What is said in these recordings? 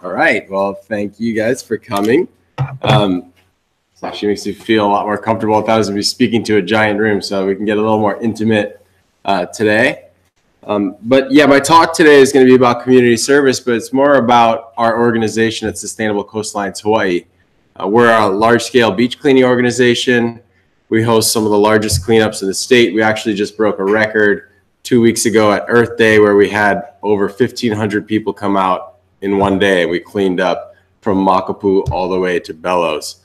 All right. Well, thank you guys for coming. It actually makes me feel a lot more comfortable if I was going to be speaking to a giant room, so we can get a little more intimate today. But yeah, my talk today is going to be about community service, but it's more about our organization at Sustainable Coastlines Hawaii. We're a large-scale beach cleaning organization. We host some of the largest cleanups in the state. We actually just broke a record 2 weeks ago at Earth Day where we had over 1,500 people come out in one day. We cleaned up from Makapu all the way to Bellows.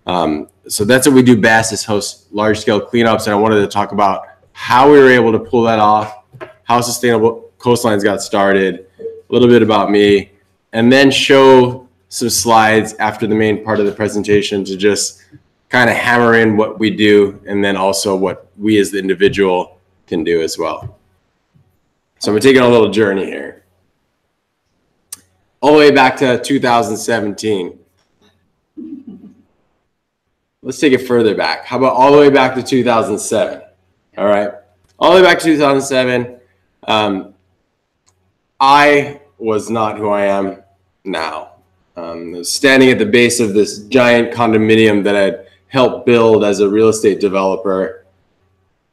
So that's what we do best, is host large-scale cleanups, and I wanted to talk about how we were able to pull that off, how Sustainable Coastlines got started, a little bit about me, and then show some slides after the main part of the presentation to just kind of hammer in what we do and then also what we as the individual can do as well. So we're taking a little journey here. All the way back to 2017. Let's take it further back. How about all the way back to 2007? All right. All the way back to 2007. I was not who I am now. I was standing at the base of this giant condominium that I'd helped build as a real estate developer.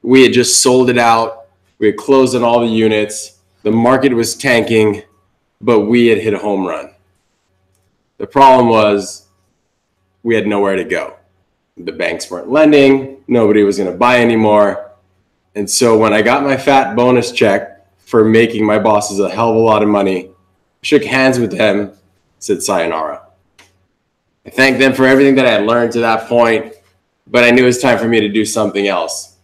We had just sold it out. We had closed on all the units. The market was tanking, but we had hit a home run. The problem was we had nowhere to go. The banks weren't lending. Nobody was going to buy anymore. And so when I got my fat bonus check for making my bosses a hell of a lot of money, shook hands with them, said sayonara. I thanked them for everything that I had learned to that point, but I knew it was time for me to do something else.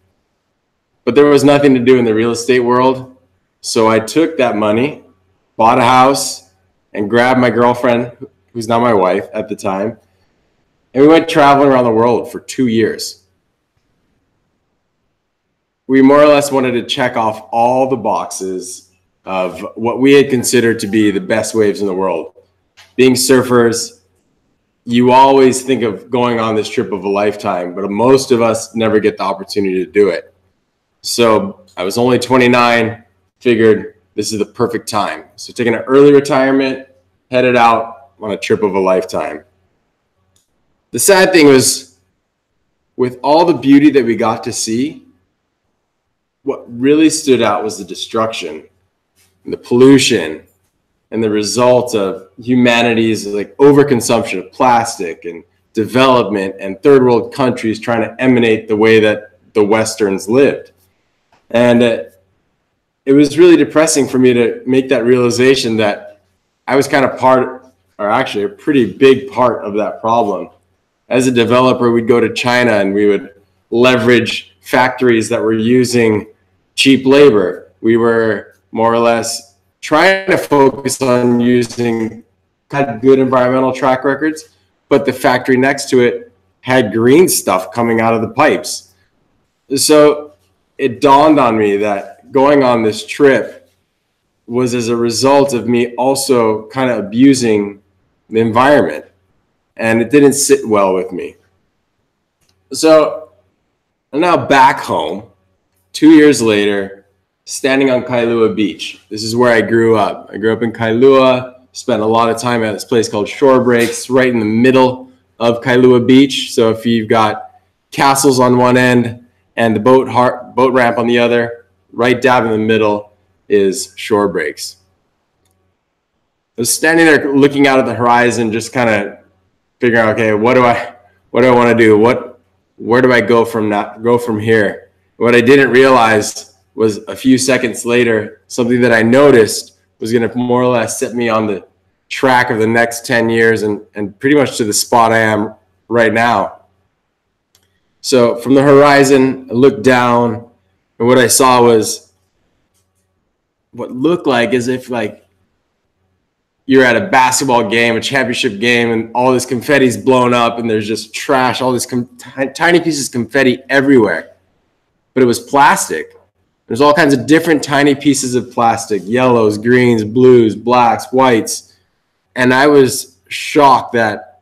But there was nothing to do in the real estate world, so I took that money, bought a house, and grabbed my girlfriend, who's not my wife at the time, and we went traveling around the world for 2 years. We more or less wanted to check off all the boxes of what we had considered to be the best waves in the world. Being surfers, you always think of going on this trip of a lifetime, but most of us never get the opportunity to do it. So I was only 29, figured this is the perfect time. So taking an early retirement, headed out on a trip of a lifetime. The sad thing was, with all the beauty that we got to see, what really stood out was the destruction and the pollution and the result of humanity's overconsumption of plastic and development and third world countries trying to emanate the way that the Westerns lived. And it was really depressing for me to make that realization that I was kind of part, or actually a pretty big part of that problem. As a developer, we'd go to China and we would leverage factories that were using cheap labor. We were more or less trying to focus on using good environmental track records, but the factory next to it had green stuff coming out of the pipes. So it dawned on me that going on this trip was as a result of me also kind of abusing the environment, and it didn't sit well with me. So I'm now back home 2 years later, standing on Kailua Beach. This is where I grew up. I grew up in Kailua, spent a lot of time at this place called Shore Breaks, right in the middle of Kailua Beach. So if you've got castles on one end and the boat ramp on the other, right down in the middle is Shore Breaks. I was standing there looking out at the horizon, just kind of figuring out, okay, what do I want to do? Where do I go from here? What I didn't realize was a few seconds later, something that I noticed was going to more or less set me on the track of the next 10 years and pretty much to the spot I am right now. So from the horizon, I looked down, and what I saw was what looked like as if you're at a basketball game, a championship game, and all this confetti's blown up and there's just trash, all this tiny pieces of confetti everywhere. But it was plastic. There's all kinds of different tiny pieces of plastic, yellows, greens, blues, blacks, whites. And I was shocked that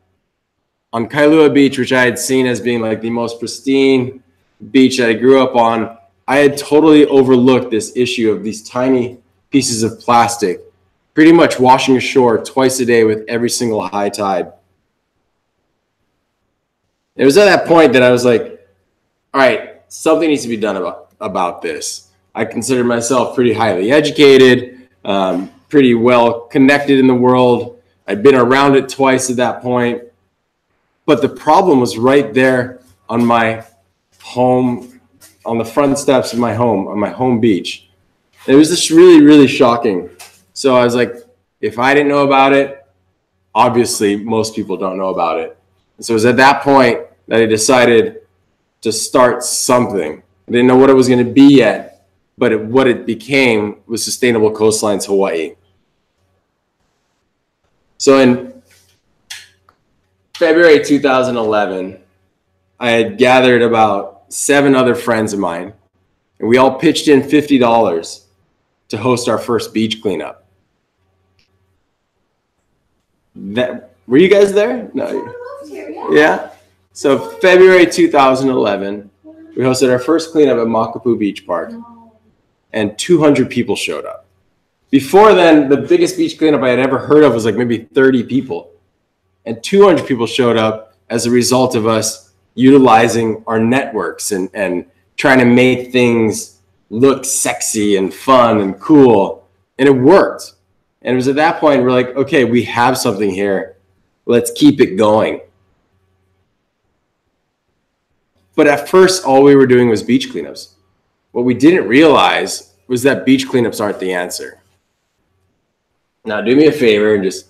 on Kailua Beach, which I had seen as being the most pristine beach that I grew up on, I had totally overlooked this issue of these tiny pieces of plastic pretty much washing ashore twice a day with every single high tide. It was at that point that I was like, all right, something needs to be done about this. I consider myself pretty highly educated, pretty well connected in the world. I'd been around it twice at that point. But the problem was right there on my home, on the front steps of my home, on my home beach. It was just really, really shocking. So I was like, if I didn't know about it, obviously most people don't know about it. And so it was at that point that I decided to start something. I didn't know what it was going to be yet, but what it became was Sustainable Coastlines Hawaii. So in February 2011, I had gathered about 7 other friends of mine, and we all pitched in $50 to host our first beach cleanup. Were you guys there? No. Yeah. So February 2011, we hosted our first cleanup at Makapu Beach Park, and 200 people showed up. Before then, the biggest beach cleanup I had ever heard of was like maybe 30 people. And 200 people showed up as a result of us utilizing our networks and trying to make things look sexy and fun and cool. And it worked. And it was at that point we're like, okay, we have something here. Let's keep it going. But at first, all we were doing was beach cleanups. What we didn't realize was that beach cleanups aren't the answer. Now, do me a favor and just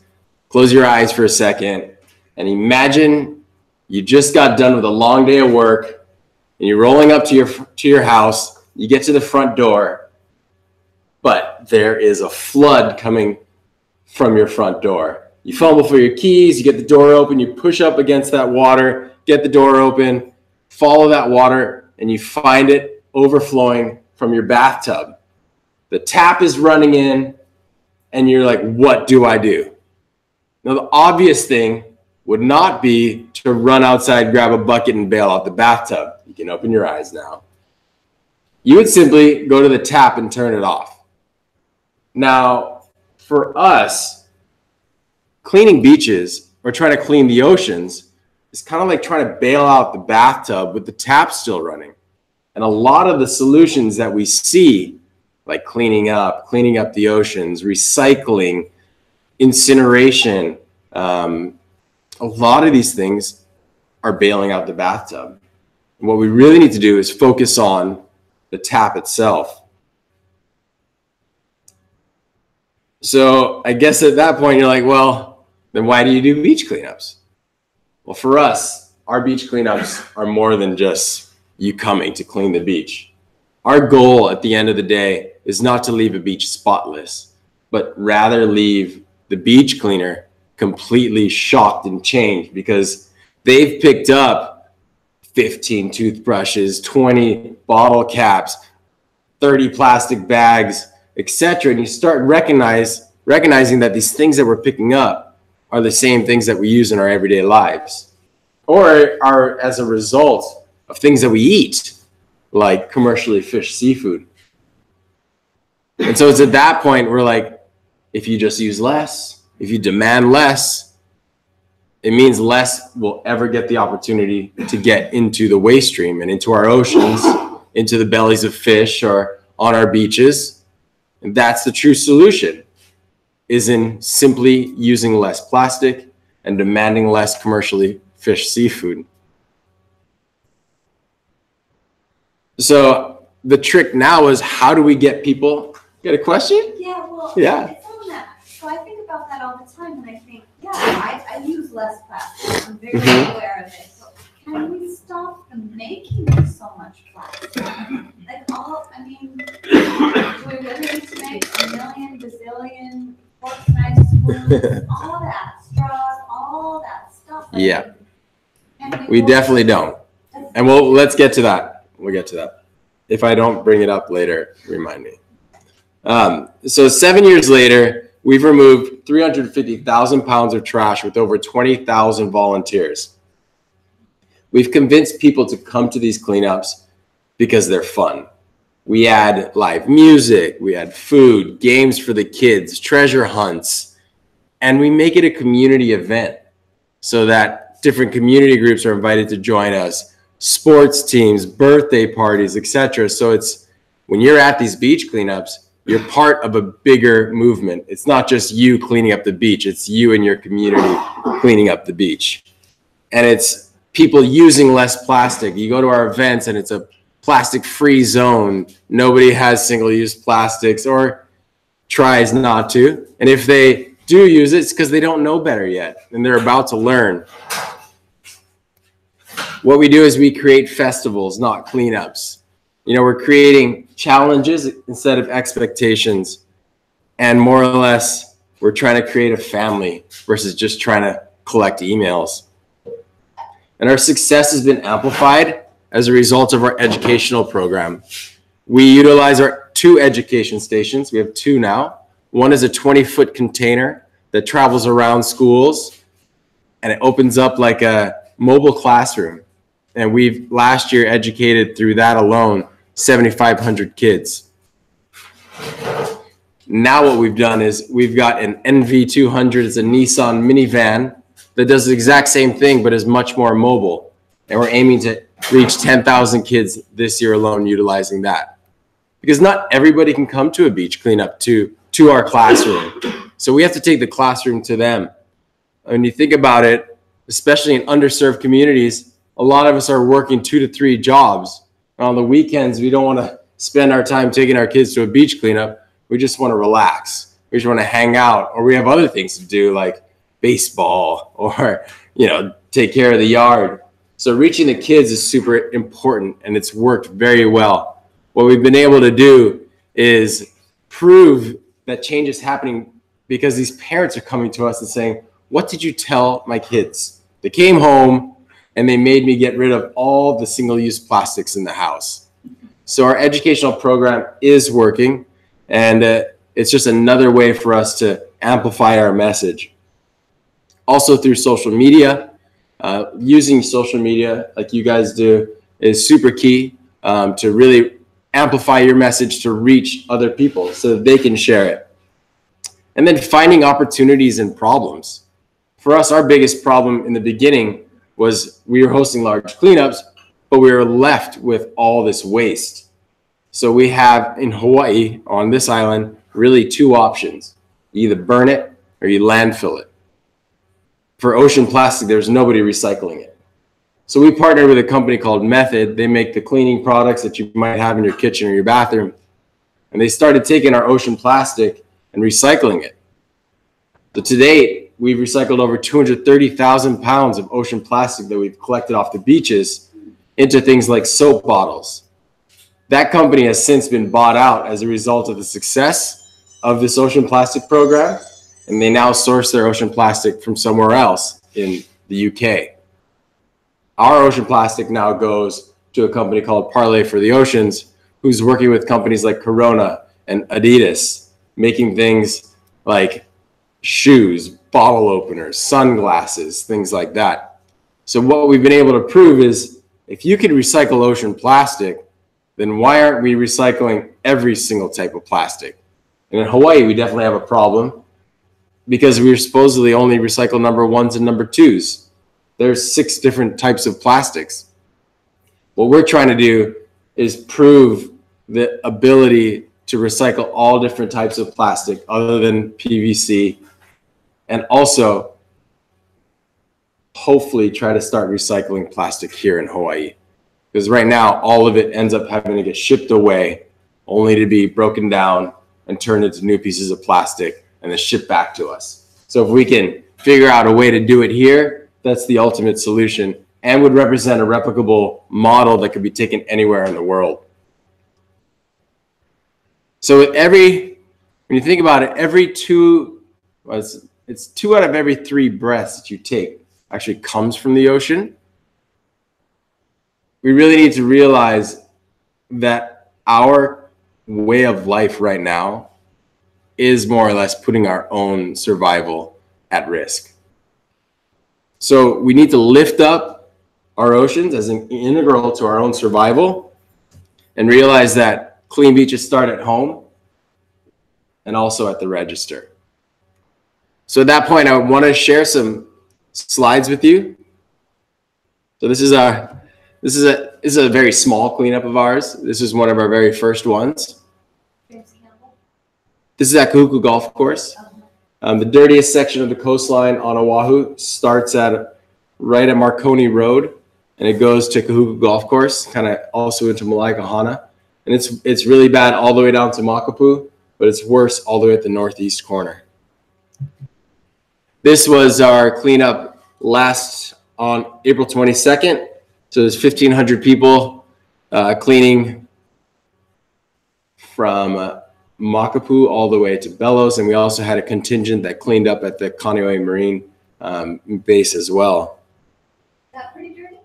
close your eyes for a second and imagine you just got done with a long day of work and you're rolling up to your house. You get to the front door, but there is a flood coming from your front door. You fumble for your keys, you get the door open, you push up against that water, get the door open, follow that water, and you find it overflowing from your bathtub. The tap is running in, and you're like, what do I do? Now, the obvious thing would not be to run outside, grab a bucket, and bail out the bathtub. You can open your eyes now. You would simply go to the tap and turn it off. Now, for us, cleaning beaches or trying to clean the oceans is kind of like trying to bail out the bathtub with the tap still running. And a lot of the solutions that we see, like cleaning up the oceans, recycling, incineration, a lot of these things are bailing out the bathtub. And what we really need to do is focus on the tap itself. So I guess at that point, you're like, well, then why do you do beach cleanups? Well, for us, our beach cleanups are more than just you coming to clean the beach. Our goal at the end of the day is not to leave a beach spotless, but rather leave the beach cleaner completely shocked and changed because they've picked up 15 toothbrushes, 20 bottle caps, 30 plastic bags, etc. And you start recognizing that these things that we're picking up are the same things that we use in our everyday lives, or are as a result of things that we eat, like commercially fished seafood. And so it's at that point we're like, if you just use less, if you demand less, it means less will ever get the opportunity to get into the waste stream and into our oceans, into the bellies of fish or on our beaches. And that's the true solution, is in simply using less plastic and demanding less commercially fished seafood. So the trick now is, how do we get people? You got a question? Yeah, well, yeah. It's on that. So I think about that all the time, and I think, yeah, I use less plastic. I'm very aware of it. So can we stop making so much plastic? Like I mean, do we really need to make a million, bazillion forks, knives, spoons, all that, straws, all that stuff? Like, yeah. We definitely don't. And let's get to that. We'll get to that. If I don't bring it up later, remind me. So 7 years later, we've removed 350,000 pounds of trash with over 20,000 volunteers. We've convinced people to come to these cleanups because they're fun. We add live music, we add food, games for the kids, treasure hunts, and we make it a community event so that different community groups are invited to join us, sports teams, birthday parties, etc. So it's when you're at these beach cleanups, you're part of a bigger movement. It's not just you cleaning up the beach, it's you and your community cleaning up the beach. And it's people using less plastic. You go to our events and it's a plastic-free zone. Nobody has single-use plastics or tries not to. And if they do use it, it's because they don't know better yet and they're about to learn. What we do is we create festivals, not cleanups. You know, we're creating challenges instead of expectations. And more or less, we're trying to create a family versus just trying to collect emails. And our success has been amplified as a result of our educational program. We utilize our 2 education stations. We have 2 now. One is a 20-foot container that travels around schools, and it opens up like a mobile classroom. And we've last year educated through that alone 7,500 kids. Now what we've done is we've got an NV200, it's a Nissan minivan that does the exact same thing but is much more mobile. And we're aiming to reach 10,000 kids this year alone utilizing that. Because not everybody can come to a beach cleanup to our classroom. So we have to take the classroom to them. When you think about it, especially in underserved communities, a lot of us are working 2 to 3 jobs. And on the weekends, we don't want to spend our time taking our kids to a beach cleanup. We just want to relax. We just want to hang out, or we have other things to do like baseball or, you know, take care of the yard. So reaching the kids is super important, and it's worked very well. What we've been able to do is prove that change is happening because these parents are coming to us and saying, what did you tell my kids? They came home and they made me get rid of all the single-use plastics in the house. So our educational program is working, and it's just another way for us to amplify our message. Also through social media, using social media like you guys do is super key to really amplify your message to reach other people so that they can share it. And then finding opportunities and problems. For us, our biggest problem in the beginning was we were hosting large cleanups, but we were left with all this waste. So we have in Hawaii, on this island, really 2 options. You either burn it or you landfill it. For ocean plastic, there's nobody recycling it. So we partnered with a company called Method. They make the cleaning products that you might have in your kitchen or your bathroom. And they started taking our ocean plastic and recycling it. So to date, we've recycled over 230,000 pounds of ocean plastic that we've collected off the beaches into things like soap bottles. That company has since been bought out as a result of the success of this ocean plastic program, and they now source their ocean plastic from somewhere else in the UK. Our ocean plastic now goes to a company called Parlay for the Oceans, who's working with companies like Corona and Adidas, making things like shoes, bottle openers, sunglasses, things like that. So what we've been able to prove is if you can recycle ocean plastic, then why aren't we recycling every single type of plastic? And in Hawaii, we definitely have a problem because we're supposedly only recycle number 1s and number 2s. There's 6 different types of plastics. What we're trying to do is prove the ability to recycle all different types of plastic other than PVC, and also hopefully try to start recycling plastic here in Hawaii. Because right now, all of it ends up having to get shipped away only to be broken down and turned into new pieces of plastic and then shipped back to us. So if we can figure out a way to do it here, that's the ultimate solution and would represent a replicable model that could be taken anywhere in the world. So when you think about it, it's 2 out of every 3 breaths that you take actually comes from the ocean. We really need to realize that our way of life right now is more or less putting our own survival at risk. So we need to lift up our oceans as an integral to our own survival and realize that Clean beaches start at home and also at the register. So at that point, I want to share some slides with you. So this is a very small cleanup of ours. This is one of our very first ones. Campbell. This is at Cuckoo Golf Course. The dirtiest section of the coastline on Oahu starts right at Marconi Road, and it goes to Cuckoo Golf Course, kind of also into Malaikahana. And it's really bad all the way down to Makapu, but it's worse all the way at the northeast corner. This was our cleanup last on April 22nd. So there's 1,500 people cleaning from Makapu all the way to Bellows, and we also had a contingent that cleaned up at the Kaneohe Marine base as well. Is that pretty dirty?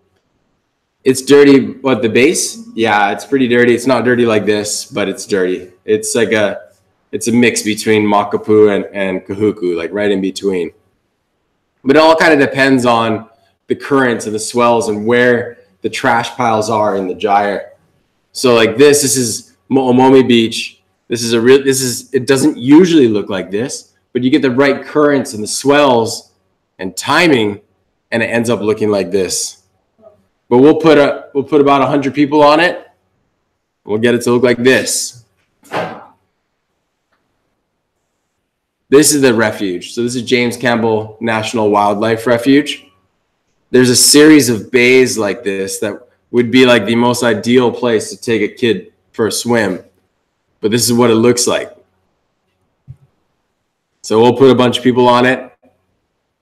It's dirty. What, the base? Yeah, it's pretty dirty. It's not dirty like this, but it's dirty. It's like it's a mix between Makapu and Kahuku, like right in between. But it all kind of depends on the currents and the swells and where the trash piles are in the gyre. So like this is Mo'omomi Beach. It doesn't usually look like this, but you get the right currents and the swells and timing, and it ends up looking like this. But we'll put about 100 people on it. We'll get it to look like this. This is the refuge. So this is James Campbell National Wildlife Refuge. There's a series of bays like this that would be like the most ideal place to take a kid for a swim. But this is what it looks like. So we'll put a bunch of people on it,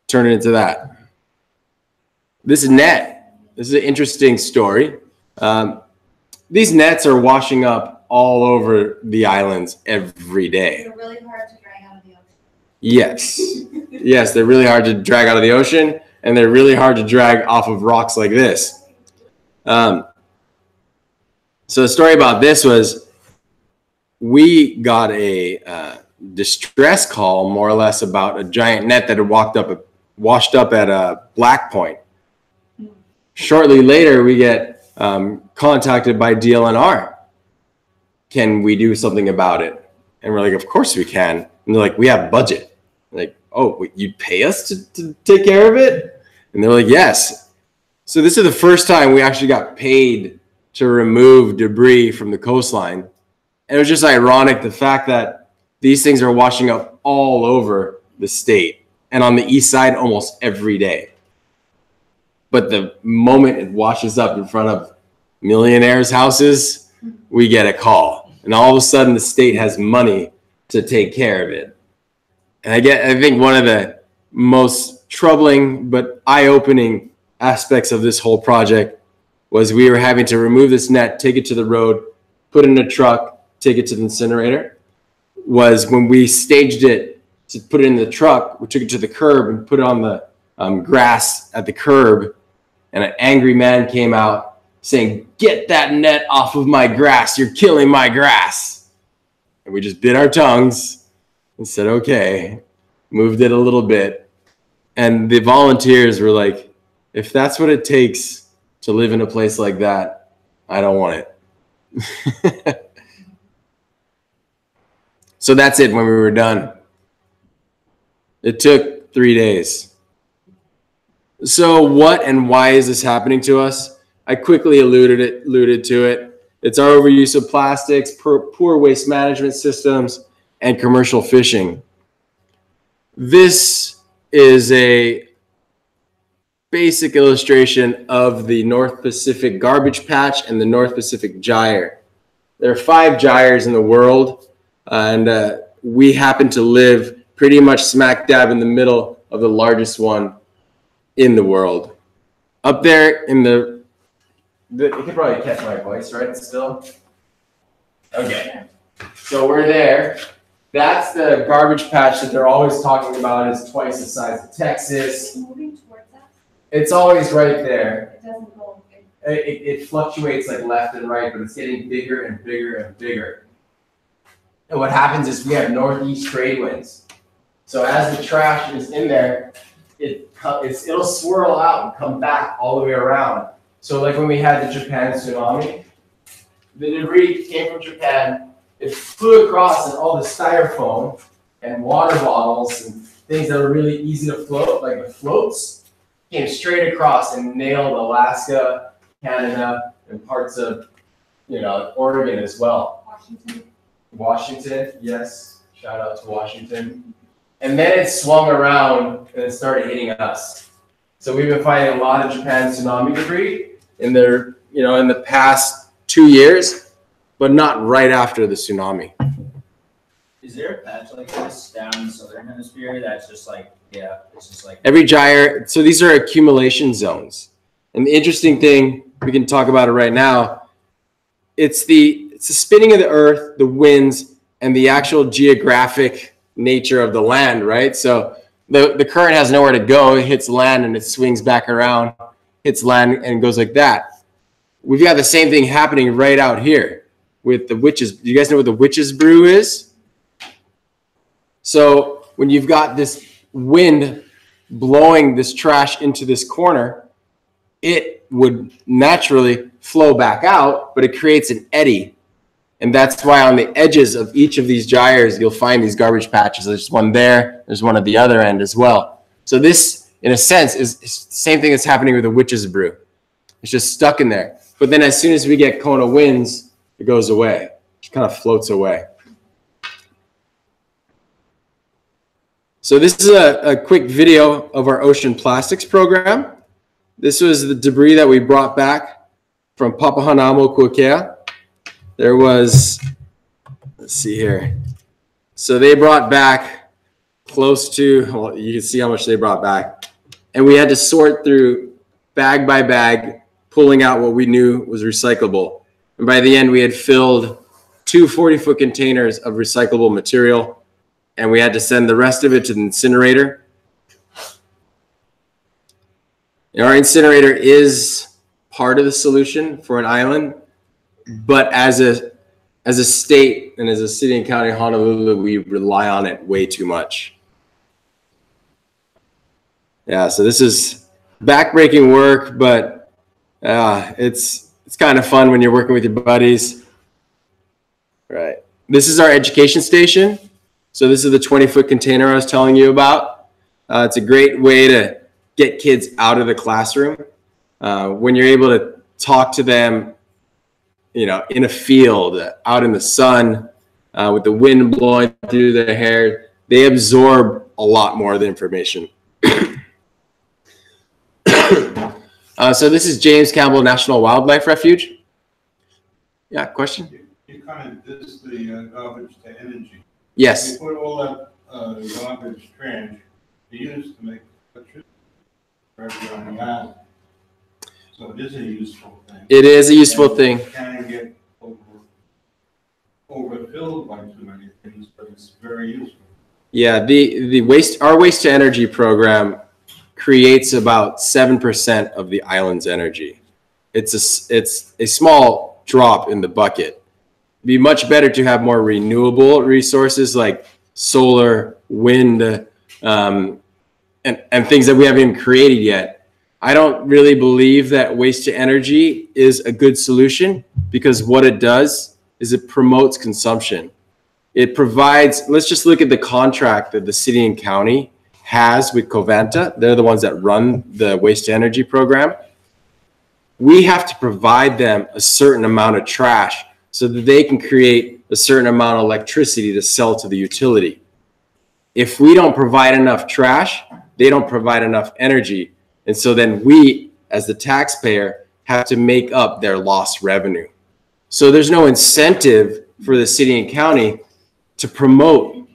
turn it into that. This net. This is an interesting story. These nets are washing up all over the islands every day. They're really hard to drag out of the ocean. Yes. Yes, they're really hard to drag out of the ocean, and they're really hard to drag off of rocks like this. So the story about this was we got a distress call, more or less, about a giant net that had washed up at Black Point. Shortly later, we get contacted by DLNR. Can we do something about it? And we're like, of course we can. And they're like, we have budget. I'm like, oh, you'd pay us to take care of it? And they're like, yes. So this is the first time we actually got paid to remove debris from the coastline. And it was just ironic, the fact that these things are washing up all over the state and on the east side almost every day. But the moment it washes up in front of millionaires' houses, we get a call. And all of a sudden, the state has money to take care of it. And I think one of the most troubling but eye-opening aspects of this whole project was we were having to remove this net, take it to the road, put it in a truck, take it to the incinerator. Was when we staged it to put it in the truck, we took it to the curb and put it on the grass at the curb. And an angry man came out saying, "Get that net off of my grass. You're killing my grass." And we just bit our tongues and said, okay, moved it a little bit. And the volunteers were like, if that's what it takes to live in a place like that, I don't want it. So that's it when we were done. It took 3 days. So what and why is this happening to us? I quickly alluded to it. It's our overuse of plastics, poor waste management systems, and commercial fishing. This is a basic illustration of the North Pacific garbage patch and the North Pacific gyre. There are 5 gyres in the world, and we happen to live pretty much smack dab in the middle of the largest one in the world. Up there in you can probably catch my voice, right? Still? Okay. So we're there. That's the garbage patch that they're always talking about is twice the size of Texas. It's moving towards us. It's always right there. It doesn't go big. It fluctuates like left and right, but it's getting bigger and bigger and bigger. And what happens is we have northeast trade winds. So as the trash is in there, it'll swirl out and come back all the way around. So like when we had the Japan tsunami, the debris came from Japan. It flew across in all the styrofoam and water bottles and things that were really easy to float, like the floats, came straight across and nailed Alaska, Canada, and parts of, Oregon as well. Washington, yes. Shout out to Washington. And then it swung around and it started hitting us. So we've been finding a lot of Japan tsunami debris in the past 2 years, but not right after the tsunami. Is there a patch like this down in the southern hemisphere that's just like, it's just like every gyre? So these are accumulation zones. And the interesting thing, we can talk about it right now, it's the spinning of the earth, the winds, and the actual geographic nature of the land, right? So the current has nowhere to go. It hits land and it swings back around, hits land and goes like that. We've got the same thing happening right out here with the witches. Do you guys know what the witch's brew is? So when you've got this wind blowing this trash into this corner, it would naturally flow back out, but it creates an eddy. And that's why on the edges of each of these gyres, you'll find these garbage patches. There's one there, there's one at the other end as well. So this, in a sense, is the same thing that's happening with the witch's brew. It's just stuck in there. But then as soon as we get Kona winds, it goes away. It kind of floats away. So this is a quick video of our ocean plastics program. This was the debris that we brought back from Hanauma, Kuakea. There was, let's see here. So they brought back close to, well, you can see how much they brought back. And we had to sort through bag by bag, pulling out what we knew was recyclable. And by the end, we had filled 2 40-foot containers of recyclable material. And we had to send the rest of it to the incinerator. And our incinerator is part of the solution for an island, but as a state and as a city and county of Honolulu, we rely on it way too much. Yeah, so this is backbreaking work, but it's kind of fun when you're working with your buddies. Right. This is our education station. So this is the 20-foot container I was telling you about. It's a great way to get kids out of the classroom. When you're able to talk to them, in a field, out in the sun, with the wind blowing through their hair, they absorb a lot more of the information. So this is James Campbell National Wildlife Refuge. Yeah, question? You comment this is the garbage to energy. Yes. You put all that garbage trash to use to make electricity for everyone on the island. So it is a useful thing. It is a useful thing. It can get overfilled by too many things, but it's very useful. Yeah, our waste to energy program creates about 7% of the island's energy. It's a small drop in the bucket. It'd be much better to have more renewable resources like solar, wind, and things that we haven't even created yet. I don't really believe that waste to energy is a good solution, because what it does is it promotes consumption. It provides, let's just look at the contract that the city and county has with Covanta. They're the ones that run the waste to energy program. We have to provide them a certain amount of trash so that they can create a certain amount of electricity to sell to the utility. If we don't provide enough trash, they don't provide enough energy. And so then we, as the taxpayer, have to make up their lost revenue. So there's no incentive for the city and county to promote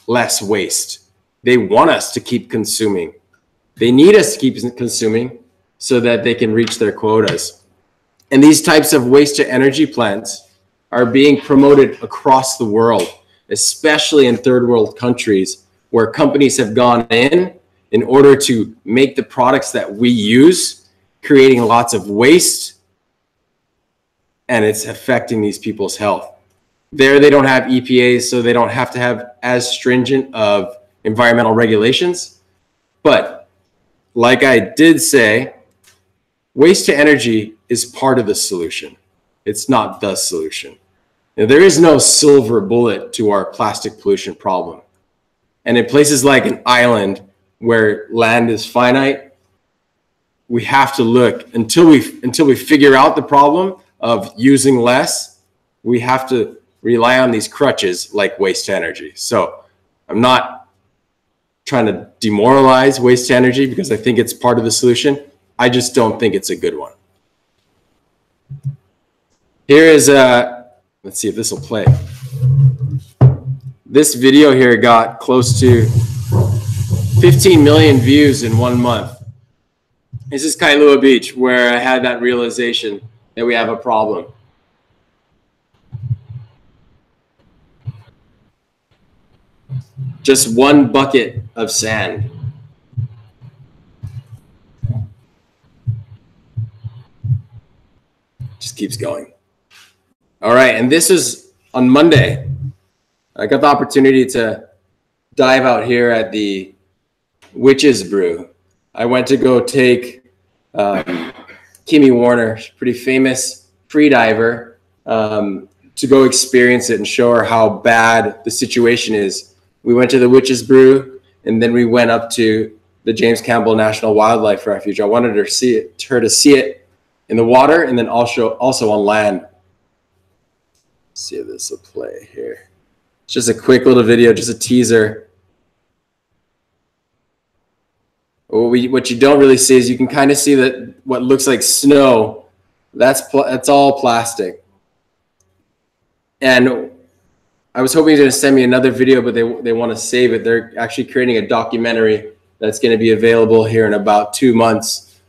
less waste. They want us to keep consuming. They need us to keep consuming so that they can reach their quotas. And these types of waste to energy plants are being promoted across the world, especially in third world countries, where companies have gone in order to make the products that we use, creating lots of waste, and it's affecting these people's health. There, they don't have EPAs, so they don't have to have as stringent of environmental regulations. But like I did say, waste to energy is part of the solution. It's not the solution. There is no silver bullet to our plastic pollution problem. And in places like an island where land is finite, we have to look until we figure out the problem of using less. We have to rely on these crutches like waste energy. So I'm not trying to demoralize waste energy because I think it's part of the solution. I just don't think it's a good one. Here is let's see if this will play. This video here got close to 15 million views in 1 month. This is Kailua Beach, where I had that realization that we have a problem. Just one bucket of sand. Just keeps going. All right, and this is on Monday. I got the opportunity to dive out here at the Witch's Brew. I went to go take Kimmy Warner, pretty famous free diver, to go experience it and show her how bad the situation is. We went to the Witch's Brew, and then we went up to the James Campbell National Wildlife Refuge. I wanted her to see it in the water, and then also on land. Let's see if this will play here. It's just a quick little video, just a teaser. What you don't really see is you can kind of see that what looks like snow, that's all plastic. And I was hoping they're going to send me another video, but they want to save it. They're actually creating a documentary that's going to be available here in about 2 months,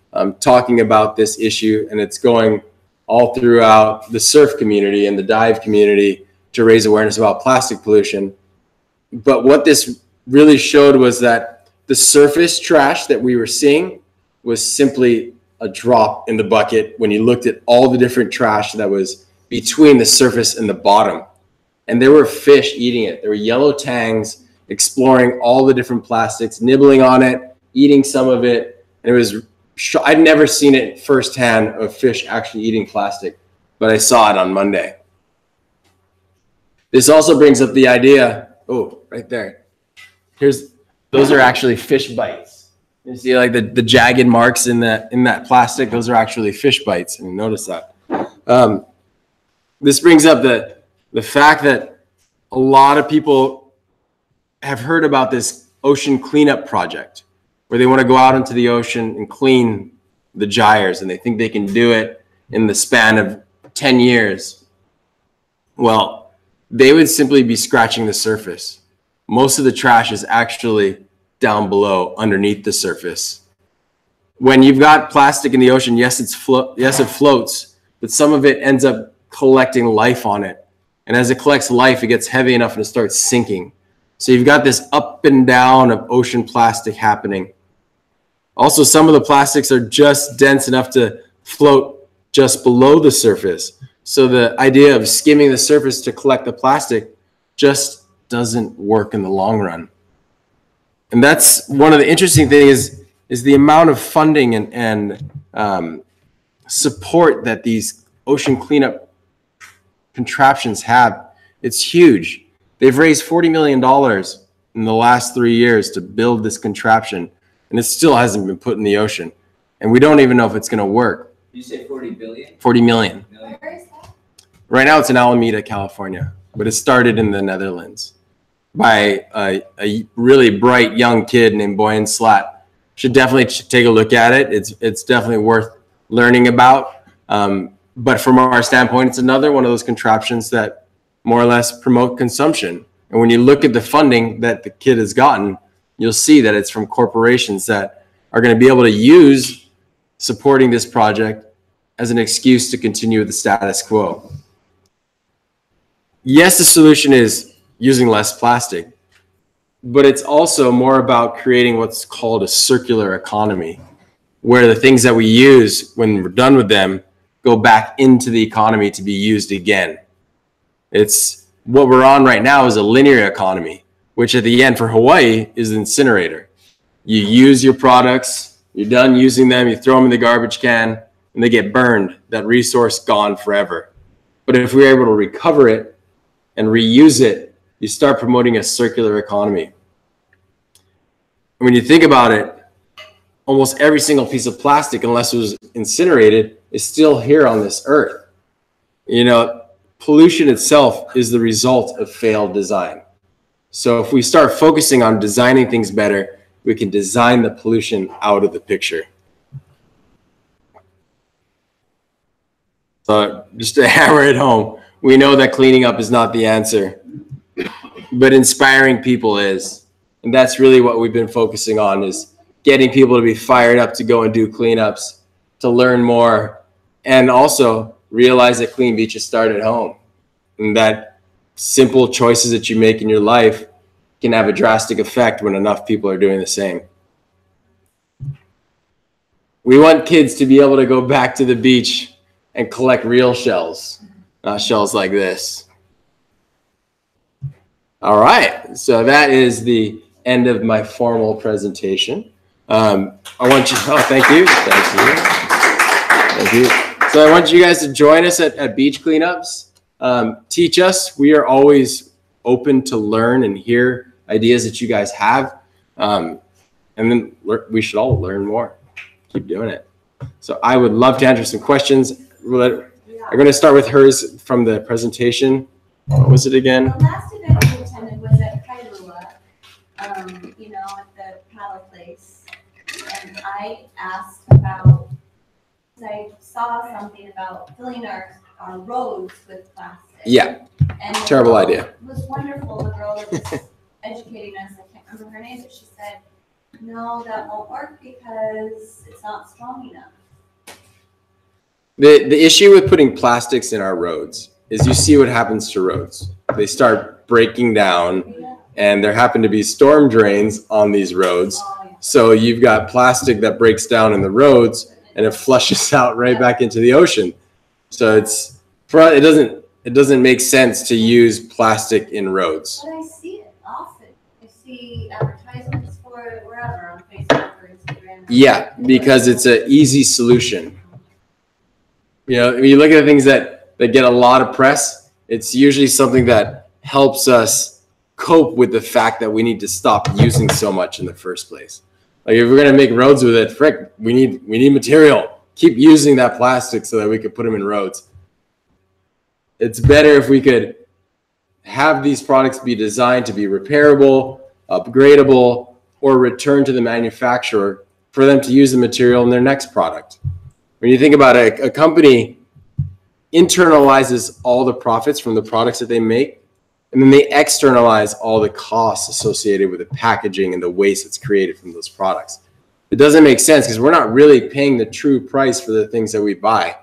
talking about this issue, and it's going all throughout the surf community and the dive community to raise awareness about plastic pollution. But what this really showed was that the surface trash that we were seeing was simply a drop in the bucket when you looked at all the different trash that was between the surface and the bottom. And there were fish eating it. There were yellow tangs exploring all the different plastics, nibbling on it, eating some of it. And it was, I'd never seen it firsthand of fish actually eating plastic, but I saw it on Monday. This also brings up the idea, oh, right there. Those are actually fish bites. You see like the jagged marks in that plastic, those are actually fish bites, and you notice that. This brings up the fact that a lot of people have heard about this ocean cleanup project where they want to go out into the ocean and clean the gyres, and they think they can do it in the span of 10 years. Well, they would simply be scratching the surface. Most of the trash is actually down below, underneath the surface. When you've got plastic in the ocean, yes, it floats, but some of it ends up collecting life on it. And as it collects life, it gets heavy enough and it starts sinking. So you've got this up and down of ocean plastic happening. Also, some of the plastics are just dense enough to float just below the surface. So the idea of skimming the surface to collect the plastic just doesn't work in the long run. And that's one of the interesting things is the amount of funding and support that these ocean cleanup contraptions have. It's huge. They've raised $40 million in the last 3 years to build this contraption, and it still hasn't been put in the ocean. And we don't even know if it's going to work. You say 40 billion? 40 million. Where is that? Right now it's in Alameda, California, but it started in the Netherlands by a really bright young kid named Boyan Slat. Should definitely take a look at it. It's definitely worth learning about. But from our standpoint, it's another one of those contraptions that more or less promote consumption. And when you look at the funding that the kid has gotten, you'll see that it's from corporations that are going to be able to use supporting this project as an excuse to continue the status quo. Yes, the solution is using less plastic, but it's also more about creating what's called a circular economy, where the things that we use when we're done with them go back into the economy to be used again. It's what we're on right now is a linear economy, which at the end for Hawaii is an incinerator. You use your products, you're done using them, you throw them in the garbage can, and they get burned. That resource gone forever. But if we're able to recover it and reuse it, you start promoting a circular economy. When you think about it, almost every single piece of plastic, unless it was incinerated, is still here on this earth. You know, pollution itself is the result of failed design. So if we start focusing on designing things better, we can design the pollution out of the picture. So just to hammer it home, we know that cleaning up is not the answer, but inspiring people is. And that's really what we've been focusing on, is getting people to be fired up to go and do cleanups, to learn more, and also realize that clean beaches start at home, and that simple choices that you make in your life can have a drastic effect when enough people are doing the same. We want kids to be able to go back to the beach and collect real shells, not shells like this. All right, so that is the end of my formal presentation. I want you, oh, thank you. Thank you. So I want you guys to join us at beach cleanups. Teach us. We are always open to learn and hear ideas that you guys have. And then we should all learn more. Keep doing it. So I would love to answer some questions. I'm going to start with hers from the presentation. What was it again? The last event we attended was at Kailua, you know, at the paddle place. And I asked about, I saw something about filling our roads with plastic. Yeah, and terrible idea. It was wonderful. The girl that was educating us, I can't remember her name, but she said, no, that won't work because it's not strong enough. The issue with putting plastics in our roads is you see what happens to roads. They start breaking down, and there happen to be storm drains on these roads. So you've got plastic that breaks down in the roads and it flushes out right back into the ocean. So it doesn't make sense to use plastic in roads. But I see it often. I see advertisements for it wherever, on Facebook or Instagram. Yeah, because it's an easy solution. You know, when you look at the things that get a lot of press, it's usually something that helps us cope with the fact that we need to stop using so much in the first place. Like if we're going to make roads with it, frick, we need material. Keep using that plastic so that we can put them in roads. It's better if we could have these products be designed to be repairable, upgradable, or returned to the manufacturer for them to use the material in their next product. When you think about it, a company internalizes all the profits from the products that they make, and then they externalize all the costs associated with the packaging and the waste that's created from those products. It doesn't make sense because we're not really paying the true price for the things that we buy.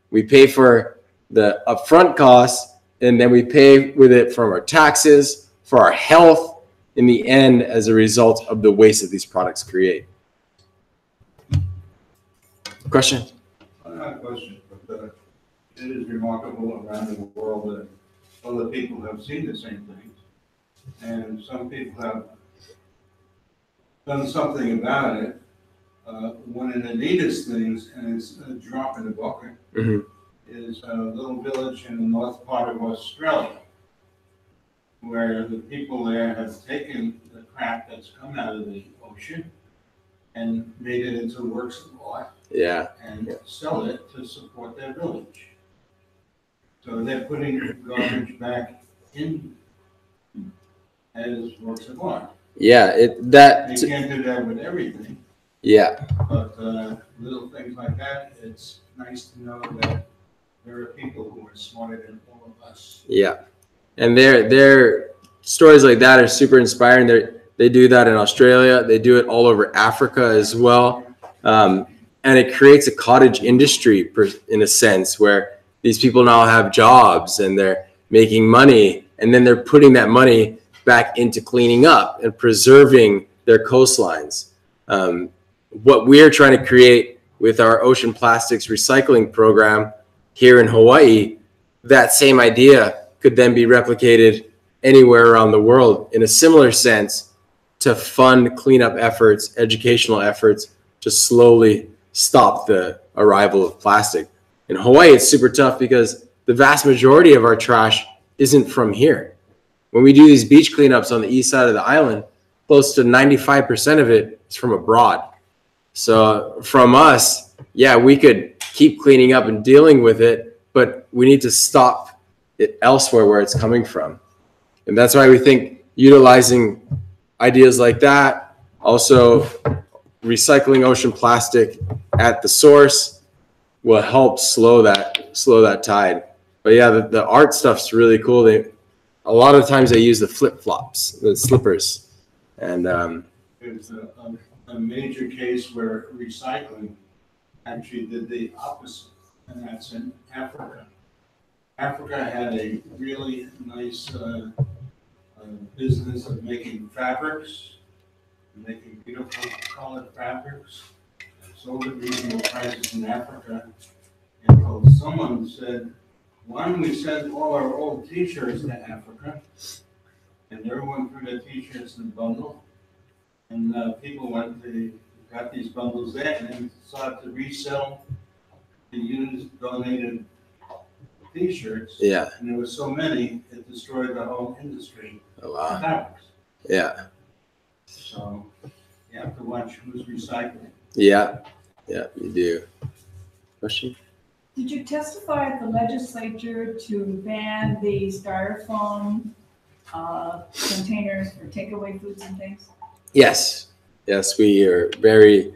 We pay for the upfront costs, and then we pay with it from our taxes, for our health, in the end, as a result of the waste that these products create. Question? Not a question, but it is remarkable around the world that other people have seen the same things, and some people have done something about it. One of the neatest things, and it's a drop in the bucket, is a little village in the north part of Australia, where the people there have taken the crap that's come out of the ocean and made it into works of art. Yeah. And sell it to support their village. So they're putting garbage back in as works of art. Yeah, They can't do that with everything. Yeah. But little things like that, it's nice to know that there are people who are smarter than all of us. Yeah. And their stories like that are super inspiring. They do that in Australia. They do it all over Africa as well. And it creates a cottage industry in a sense where these people now have jobs and they're making money, and then they're putting that money back into cleaning up and preserving their coastlines. What we're trying to create with our ocean plastics recycling program here in Hawaii, that same idea could then be replicated anywhere around the world in a similar sense to fund cleanup efforts, educational efforts to slowly stop the arrival of plastic. In Hawaii, it's super tough because the vast majority of our trash isn't from here. When we do these beach cleanups on the east side of the island, close to 95% of it is from abroad. So from us, yeah, we could keep cleaning up and dealing with it, but we need to stop it elsewhere where it's coming from. And that's why we think utilizing ideas like that, also recycling ocean plastic at the source, will help slow that tide. But yeah, the art stuff's really cool. A lot of times they use the flip-flops, the slippers. And there's a major case where recycling actually did the opposite, and that's in Africa. Africa had a really nice business of making fabrics, making beautiful colored fabrics, sold at reasonable prices in Africa. And so someone said, why don't we send all our old t-shirts to Africa? And everyone threw their t-shirts in a bundle. And people got these bundles there and then sought to resell the used donated t-shirts. yeah. And there were so many, it destroyed the whole industry Oh, of wow. fabrics. Yeah. So you have to watch who's recycling. Yeah. Yeah, you do. Question? Did you testify at the legislature to ban the styrofoam containers for takeaway foods and things? Yes. Yes, we are very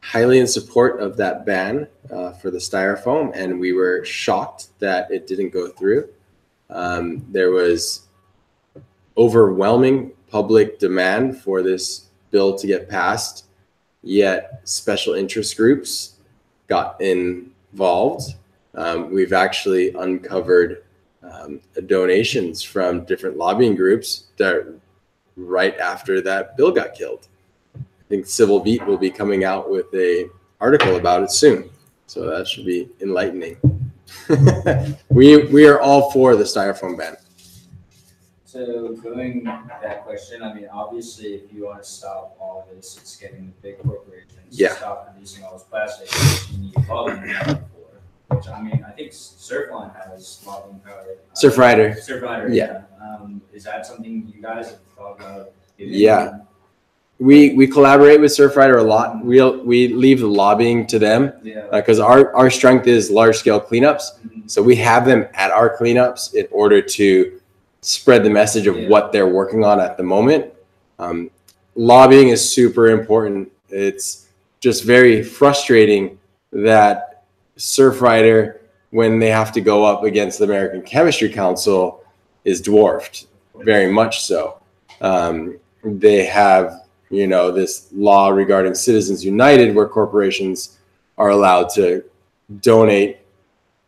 highly in support of that ban for the styrofoam, and we were shocked that it didn't go through. There was overwhelming public demand for this bill to get passed, yet special interest groups got involved. We've actually uncovered donations from different lobbying groups that right after that bill got killed. I think Civil Beat will be coming out with an article about it soon, so that should be enlightening. We are all for the styrofoam ban. So going to that question, I mean, obviously, if you want to stop all of this, it's getting the big corporations Yeah. to stop producing all this plastic, which you need lobbying power for. Which, I mean, I think Surfline has lobbying power. Surfrider. Surfrider, Yeah. Is that something you guys have thought about doing? Yeah. We collaborate with Surfrider a lot. We leave the lobbying to them Yeah. because our strength is large scale cleanups. Mhm. So we have them at our cleanups in order to spread the message of Yeah. what they're working on at the moment. Lobbying is super important. It's just very frustrating that Surfrider, when they have to go up against the American Chemistry Council, is dwarfed, very much so. They have, this law regarding Citizens United, where corporations are allowed to donate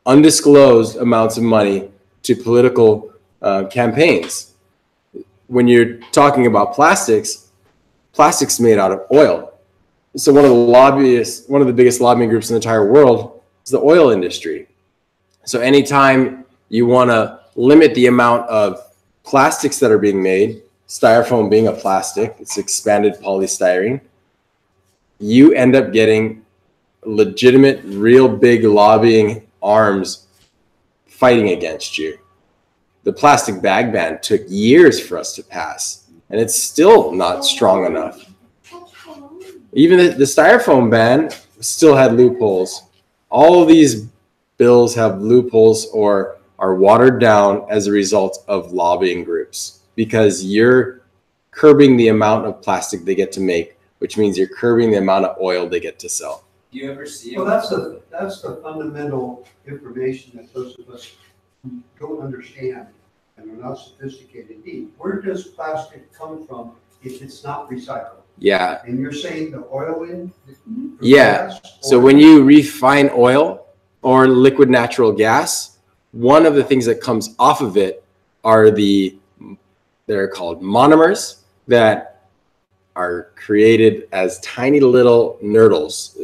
undisclosed amounts of money to political campaigns. When you're talking about plastics made out of oil. So one of the biggest lobbying groups in the entire world is the oil industry. So anytime you want to limit the amount of plastics that are being made, styrofoam being a plastic, it's expanded polystyrene, you end up getting legitimate, real big lobbying arms fighting against you. The plastic bag ban took years for us to pass, and it's still not strong enough. Even the styrofoam ban still had loopholes. All of these bills have loopholes or are watered down as a result of lobbying groups, because you're curbing the amount of plastic they get to make, which means you're curbing the amount of oil they get to sell. Do you ever see? Well, that's the fundamental information that those of us who don't understand and are not sophisticated need. Where does plastic come from if it's not recycled? Yeah. And you're saying the oil in? Yeah. So when you refine oil or liquid natural gas, one of the things that comes off of it are they're called monomers that are created as tiny little nurdles.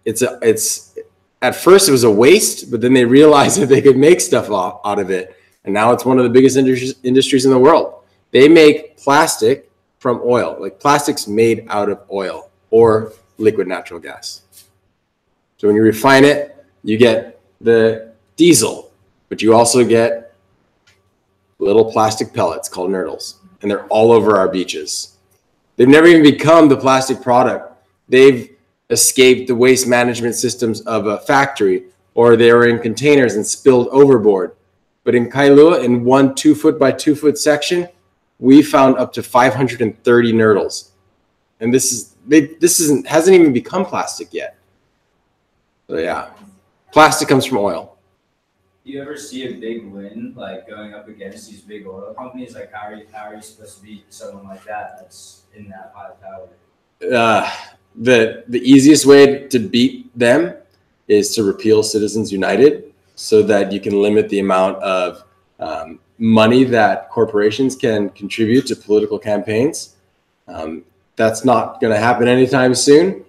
It's at first it was a waste, but then they realized that they could make stuff out of it. And now it's one of the biggest industries in the world. They make plastic from oil, like plastics made out of oil or liquid natural gas. So when you refine it, you get the diesel, but you also get little plastic pellets called nurdles, and they're all over our beaches. They've never even become the plastic product. They've escaped the waste management systems of a factory, or they were in containers and spilled overboard. But in Kailua, in one 2-foot by 2-foot section, we found up to 530 nurdles. And this hasn't even become plastic yet. So yeah, plastic comes from oil. Do you ever see a big win, like going up against these big oil companies? Like, how are you supposed to beat someone like that that's in that high power? The easiest way to beat them is to repeal Citizens United, so that you can limit the amount of money that corporations can contribute to political campaigns. That's not going to happen anytime soon.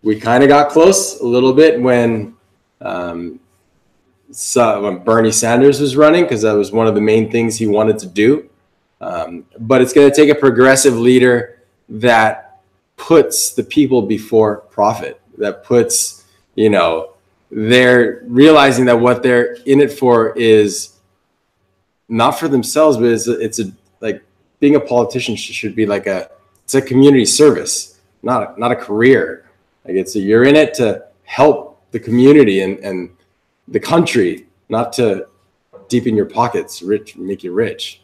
We kind of got close a little bit when Bernie Sanders was running, because that was one of the main things he wanted to do. But it's going to take a progressive leader that puts the people before profit, that puts, they're realizing that what they're in it for is not for themselves, but it's like being a politician should be like it's a community service, not a career. Like you're in it to help the community and the country, not to deepen your pockets, make you rich.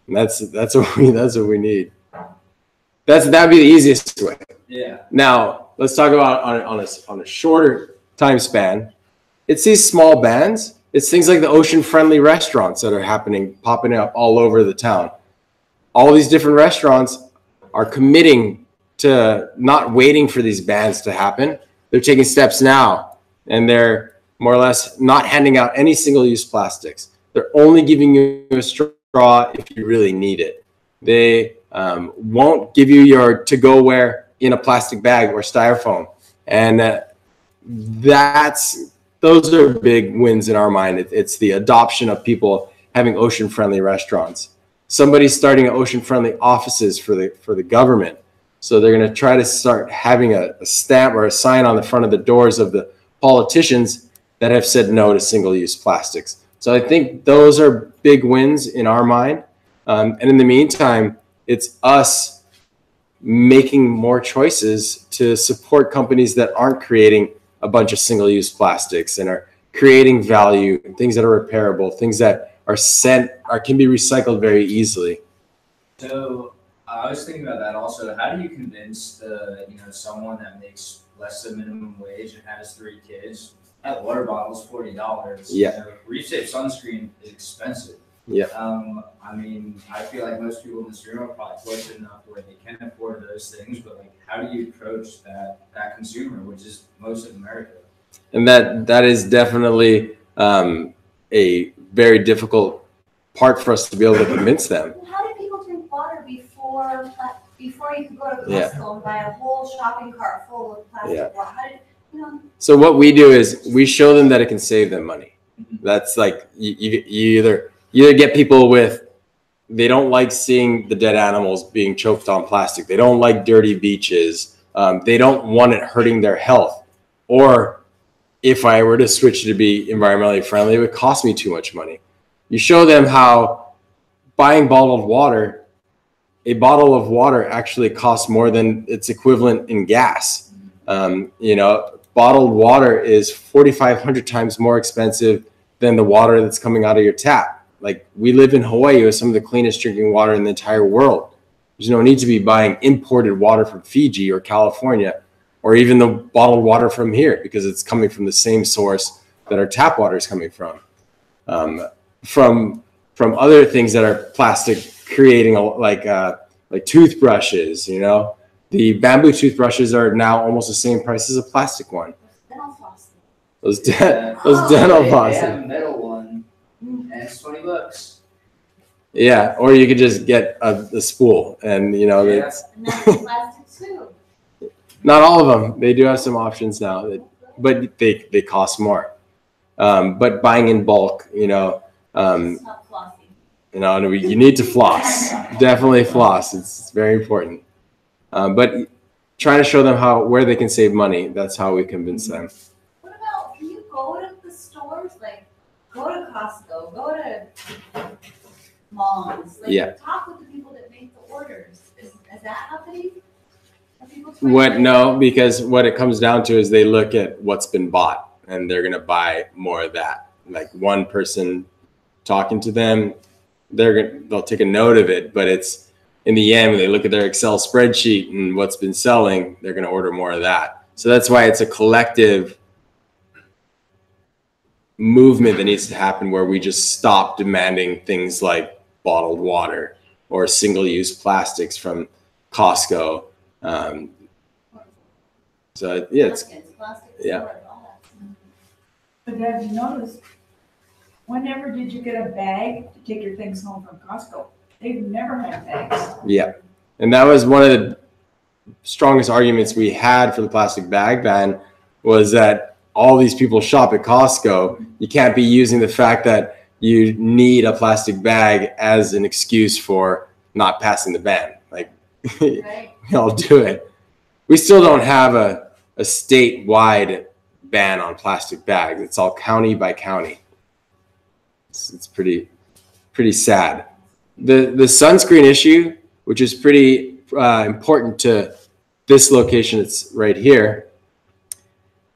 And that's what we need. That'd be the easiest way. Yeah. Now let's talk about on a shorter time span. It's these small bands. It's things like the ocean-friendly restaurants that are popping up all over the town. All these different restaurants are committing to not waiting for these bans to happen. They're taking steps now, and they're more or less not handing out any single-use plastics. They're only giving you a straw if you really need it. They won't give you your to-go-ware in a plastic bag or styrofoam. And those are big wins in our mind. It's the adoption of people having ocean-friendly restaurants. Somebody's starting ocean-friendly offices for the government. So they're going to try to start having a stamp or a sign on the front of the doors of the politicians that have said no to single-use plastics. So I think those are big wins in our mind. And in the meantime, it's us making more choices to support companies that aren't creating a bunch of single-use plastics and are creating value, things that are repairable, things that can be recycled very easily. So I was thinking about that also. How do you convince someone that makes less than minimum wage and has 3 kids? That water bottle is $40. Yeah. Reef sunscreen is expensive. Yeah. I feel like most people in this room are probably fortunate enough where they can afford those things, but like, how do you approach that consumer, which is most of America? And that is definitely a very difficult part for us to be able to convince them. Well, how do people drink water before you could go to Costco and buy a whole shopping cart full of plastic water? So what we do is we show them that it can save them money. That's like you either get people they don't like seeing the dead animals being choked on plastic. They don't like dirty beaches. They don't want it hurting their health. Or if I were to switch to be environmentally friendly, it would cost me too much money. You show them how buying bottled water, a bottle of water actually costs more than its equivalent in gas. Bottled water is 4,500 times more expensive than the water that's coming out of your tap. Like, we live in Hawaii with some of the cleanest drinking water in the entire world. There's no need to be buying imported water from Fiji or California, or even the bottled water from here, because it's coming from the same source that our tap water is coming from. From other things that are plastic, creating like toothbrushes. The bamboo toothbrushes are now almost the same price as a plastic one. Dental floss. Those dental floss. They have a metal one, and it's $20. Yeah, or you could just get a spool, and it's And that's plastic too. not all of them. They do have some options now, but they cost more. But buying in bulk, It's not flossy. you need to floss. Definitely floss. It's very important. But trying to show them where they can save money. That's how we convince them. What about, can you go to the store stores, like, go to Costco, go to Mom's, like, Yeah. talk with the people that make the orders. Is that happening? Are people What? trying to- No, because what it comes down to is they look at what's been bought and they're gonna buy more of that. Like one person talking to them, they'll take a note of it, but it's in the end when they look at their Excel spreadsheet and what's been selling, they're gonna order more of that. So that's why it's a collective movement that needs to happen where we just stop demanding things like bottled water or single-use plastics from Costco. So yeah, it's Plastics, yeah. all that stuff. But have you noticed, whenever did you get a bag to take your things home from Costco? They've never had bags. Yeah, and that was one of the strongest arguments we had for the plastic bag ban was that all these people shop at Costco. You can't be using the fact that you need a plastic bag as an excuse for not passing the ban. Like, Right. I'll do it. We still don't have a statewide ban on plastic bags. It's all county by county. It's pretty sad. The sunscreen issue, which is pretty important to this location, it's right here.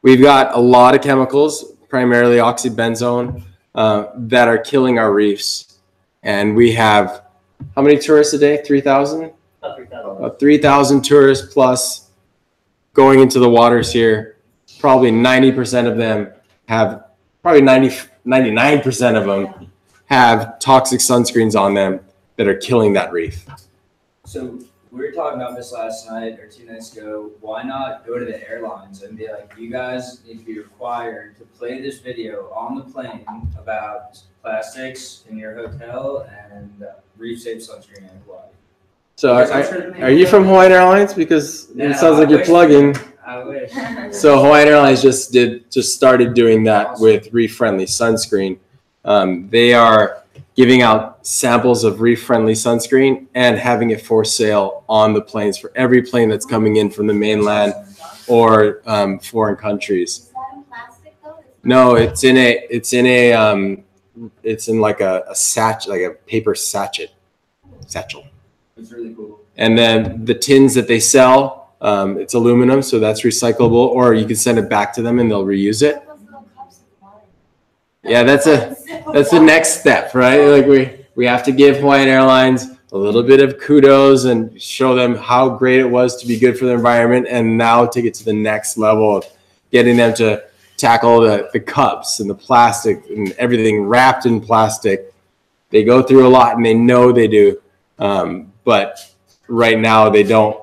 We've got a lot of chemicals, primarily oxybenzone, that are killing our reefs. And we have, how many tourists a day? 3,000? 3,000 tourists plus going into the waters here. Probably 90% of them have, probably 99% of them have toxic sunscreens on them that are killing that reef. So we were talking about this last night or 2 nights ago. Why not go to the airlines and be like, you guys need to be required to play this video on the plane about plastics in your hotel and reef safe sunscreen in Hawaii. So Because I'm sure- are you from Hawaiian Airlines? Because No, it sounds like I you're wish. plugging. I wish. So Hawaiian Airlines just started doing that with reef-friendly sunscreen. They are giving out samples of reef-friendly sunscreen and having it for sale on the planes for every plane that's coming in from the mainland or foreign countries. Is that in plastic though? No, it's in like a satchel, like a paper satchel. It's really cool. And then the tins that they sell, it's aluminum, so that's recyclable, or you can send it back to them and they'll reuse it. Those little cups of water. Yeah, that's the next step, right? Like we have to give Hawaiian Airlines a little bit of kudos and show them how great it was to be good for the environment, and now take it to the next level of getting them to tackle the cups and the plastic and everything wrapped in plastic. They go through a lot and they know they do. But right now they don't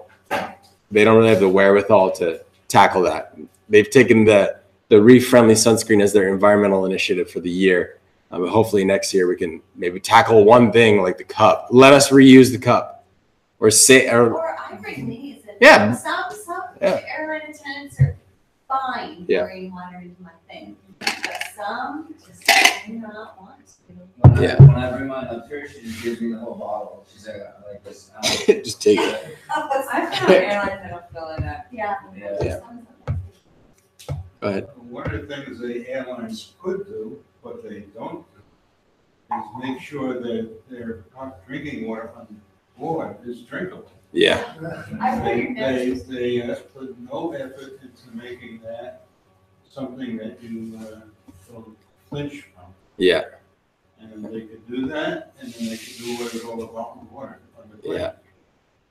really have the wherewithal to tackle that. They've taken the reef-friendly sunscreen as their environmental initiative for the year. But hopefully next year we can maybe tackle one thing like the cup. Let us reuse the cup, or I bring these. And Yeah. Some Yeah. airline attendants are fine Yeah. pouring water into my thing, but some just do not want to. When I bring mine up here, she just gives me the whole bottle. She's like, I like this. just take it. I've found airlines that don't fill in that. Yeah. Yeah. Go ahead. One of the things the airlines could do, but they don't do, is make sure that their hot drinking water on board is drinkable. Yeah. I wouldn't They put no effort into making that something that you will flinch from. Yeah. And they could do that, and then they could do away with all the bottled water on the plane. Yeah.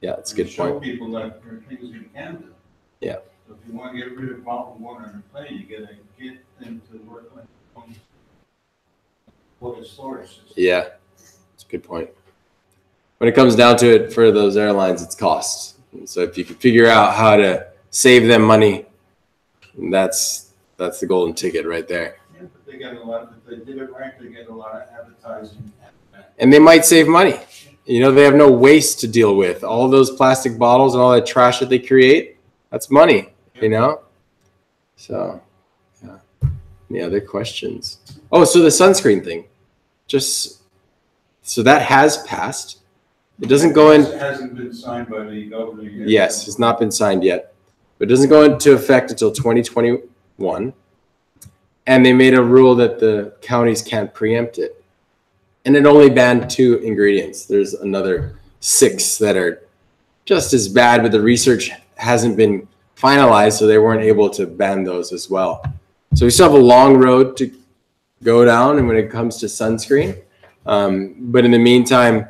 Yeah, that's a good Show point. people that there are things you can do. Yeah. So if you want to get rid of bottled water on a plane, you gotta get them to work on water storage system. Yeah, that's a good point. When it comes down to it, for those airlines, it's cost. And so if you can figure out how to save them money, that's the golden ticket right there. Yeah, but they get a lot, if they did it right, they get a lot of advertising. And they might save money. You know, they have no waste to deal with. All those plastic bottles and all that trash that they create, that's money, you know? So, yeah. Any other questions? Oh, so the sunscreen thing. So that has passed. It doesn't go in. It hasn't been signed by the governor yet. Yes, it's not been signed yet. But it doesn't go into effect until 2021. and they made a rule that the counties can't preempt it. And it only banned 2 ingredients. There's another 6 that are just as bad, but the research hasn't been finalized, so they weren't able to ban those as well. So we still have a long road to go down, and when it comes to sunscreen. But in the meantime,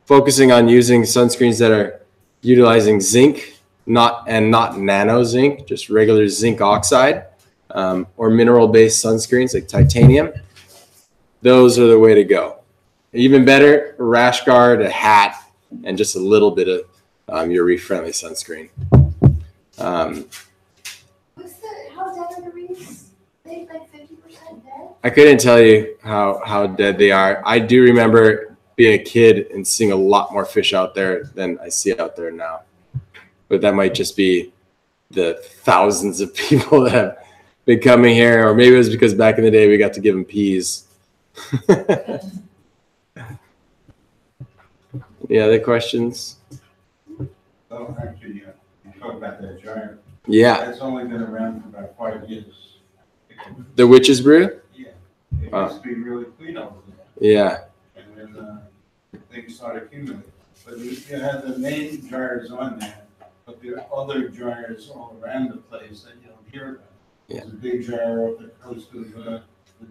focusing on using sunscreens that are utilizing zinc, not nano zinc, just regular zinc oxide, or mineral-based sunscreens like titanium. Those are the way to go. Even better, a rash guard, a hat, and just a little bit of your reef-friendly sunscreen. How dead are the reefs? They like 50% dead? I couldn't tell you how dead they are. I do remember being a kid and seeing a lot more fish out there than I see out there now. But that might just be the thousands of people that have been coming here, or maybe it was because back in the day we got to give them peas. Any other questions? Oh, actually, you talk about that giant. Yeah. That's only been around for about 5 years. The Witch's Brew? Yeah. It used to be really clean over there. Yeah. And then things started accumulating. But you had the main jars on there, but there are other jars all around the place that you don't hear about. Yeah. There's a big jar up the coast of the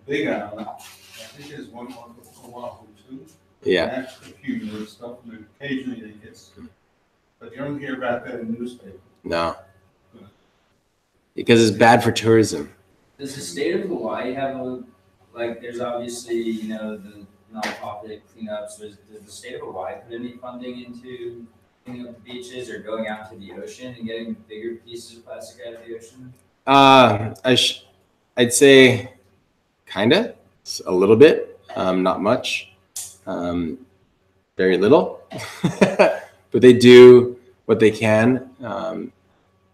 Big Island. I think there's one on Oahu too. Yeah. And that's accumulated stuff, and occasionally they get sick. But you don't hear about that in the newspaper. No. Because it's bad for tourism. Does the state of Hawaii have there's obviously, the nonprofit cleanups. Does the state of Hawaii put any funding into cleaning up the beaches or going out to the ocean and getting bigger pieces of plastic out of the ocean? I'd say kinda, a little bit, not much, very little, but they do what they can.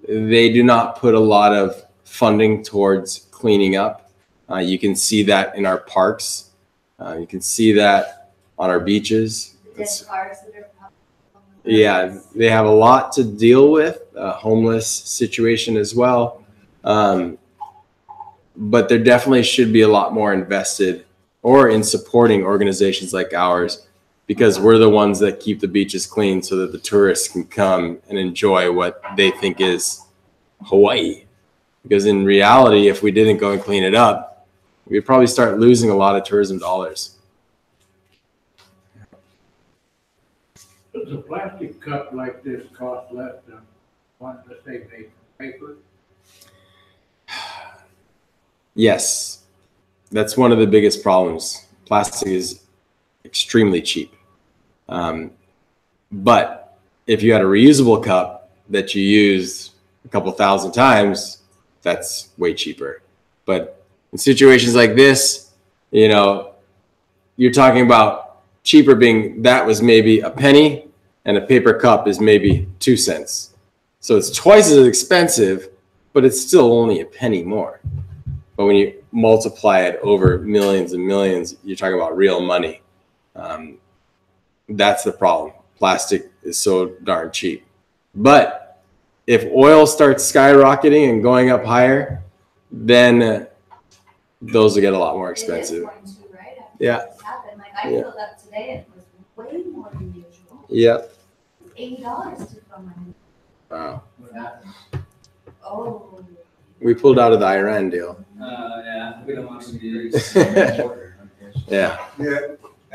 They do not put a lot of funding towards cleaning up. You can see that in our parks. You can see that on our beaches. Yeah, they have a lot to deal with, homeless situation as well. But there definitely should be a lot more invested or in supporting organizations like ours, because we're the ones that keep the beaches clean so that the tourists can come and enjoy what they think is Hawaii. Because in reality, if we didn't go and clean it up, we'd probably start losing a lot of tourism dollars. Does a plastic cup like this cost less than one, let's say, made from paper? Yes, that's one of the biggest problems. Plastic is extremely cheap. But if you had a reusable cup that you used a couple thousand times, that's way cheaper. But in situations like this, you're talking about cheaper being that was maybe a penny, and a paper cup is maybe 2 cents. So it's twice as expensive, but it's still only a penny more. But when you multiply it over millions and millions, you're talking about real money. That's the problem. Plastic is so darn cheap. But if oil starts skyrocketing and going up higher, then those will get a lot more expensive. It is going to, right? Yeah. Happened. I filled up today, it was way more than usual. Yep. $80 to fill my. Wow. What happened? Oh. We pulled out of the Iran deal. Yeah, we don't want to do Yeah. Yeah,